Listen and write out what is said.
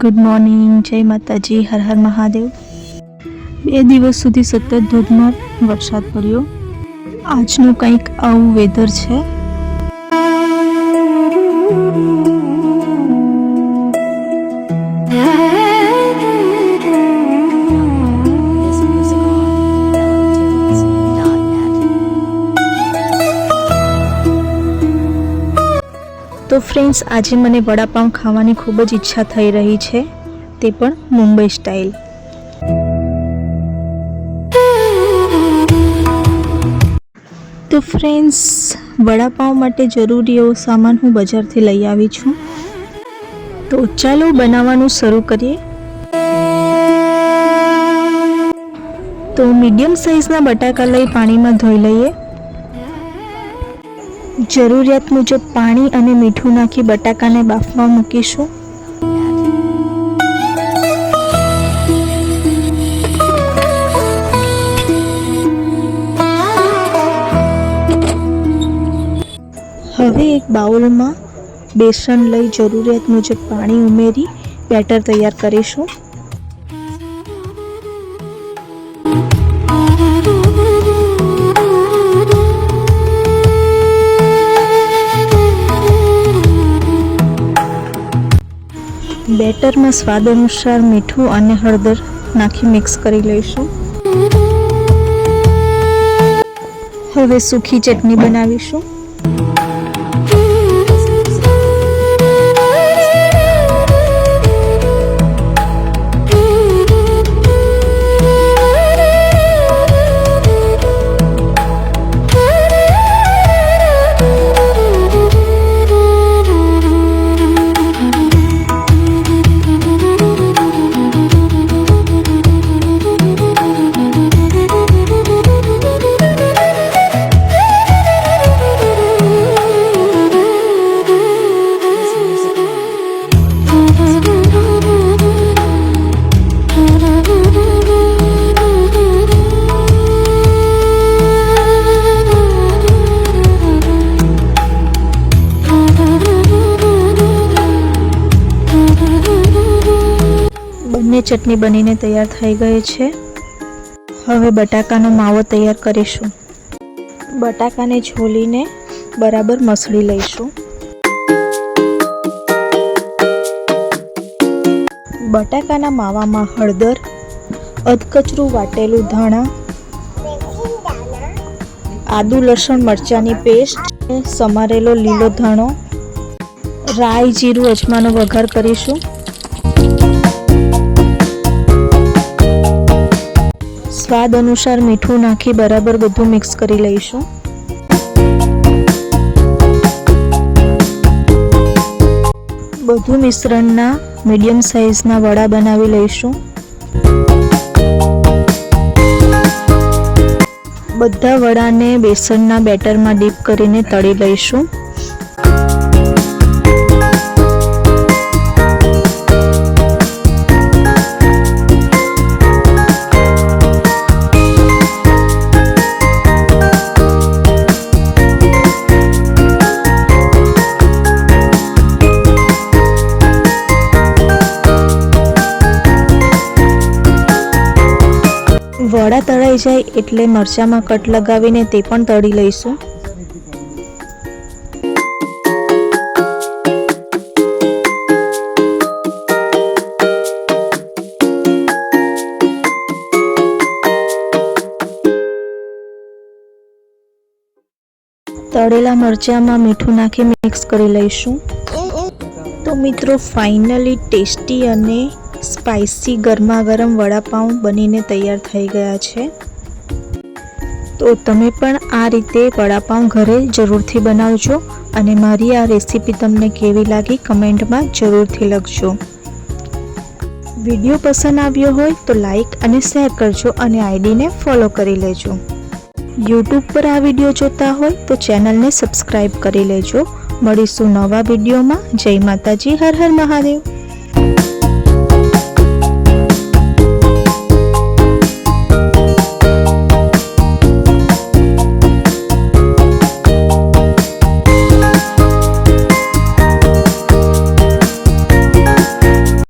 Good morning, જય માતાજી, હર હર મહાદેવ। 2 દિવસ સુધી સતત ધોધમાર વરસાદ પડ્યો। આજનું કંઈક આવું વેધર છે। તો ફ્રેન્ડ્સ, આજે મને વડાપાઉં ખાવાની ખૂબ જ ઈચ્છા થઈ રહી છે, તે પણ મુંબઈ સ્ટાઇલ। તો ફ્રેન્ડ્સ, વડાપાઉં માટે જરૂરી એવો સામાન હું બજારથી લઈ આવી છું। તો ચાલો બનાવવાનું શરૂ કરીએ। તો મીડિયમ સાઇઝના બટાકા લઈ પાણીમાં ધોઈ લઈએ। જરૂરિયાત મુજબ પાણી અને મીઠું નાખી બટાકાને બાફમાં મૂકીશું। હવે એક બાઉલમાં બેસન લઈ જરૂરિયાત મુજબ પાણી ઉમેરી બેટર તૈયાર કરીશું। બેટરમાં સ્વાદ અનુસાર મીઠું અને હળદર નાખી મિક્સ કરી લઈશું। હવે સૂકી ચટણી બનાવીશું। બંને ચટણી બનીને તૈયાર થઈ ગઈ છે। હવે બટાકાનો માવો તૈયાર કરીશું। બટાકાને છોલીને બરાબર મસળી લઈશું। બટાકાના માવામાં હળદર, અધકચરું વાટેલું ધાણા, આદુ લસણ મરચાંની પેસ્ટ, સમારેલો લીલો ધાણો, રાઈ જીરું અજમાનો વઘાર કરીશું। સ્વાદ અનુસાર મીઠું નાખી બરાબર બધું મિક્સ કરી લઈશું। બધું મિશ્રણના મીડિયમ સાઇઝના વડા બનાવી લઈશું। બધા વડાને બેસનના બેટરમાં ડીપ કરીને તળી લઈશું। વડા તળાઈ જાય એટલે મરચાંમાં કટ લગાવીને તે પણ તળી લઈશું। તળેલા મરચાંમાં મીઠું નાખી મિક્સ કરી લઈશું। તો મિત્રો, ફાઇનલી ટેસ્ટી અને સ્પાઇસી ગરમા ગરમ વડાપાઉં બનીને તૈયાર થઈ ગયા છે। તો તમે પણ આ રીતે વડાપાઉં ઘરે જરૂરથી બનાવજો અને મારી આ રેસીપી તમને કેવી લાગી કમેન્ટમાં જરૂરથી લખજો। વિડીયો પસંદ આવ્યો હોય તો લાઈક અને શેર કરજો અને આઈડીને ફોલો કરી લેજો। યુટ્યુબ પર આ વિડીયો જોતા હોય તો ચેનલને સબસ્ક્રાઈબ કરી લેજો। મળીશું નવા વિડીયોમાં। જય માતાજી, હર હર મહાદેવ।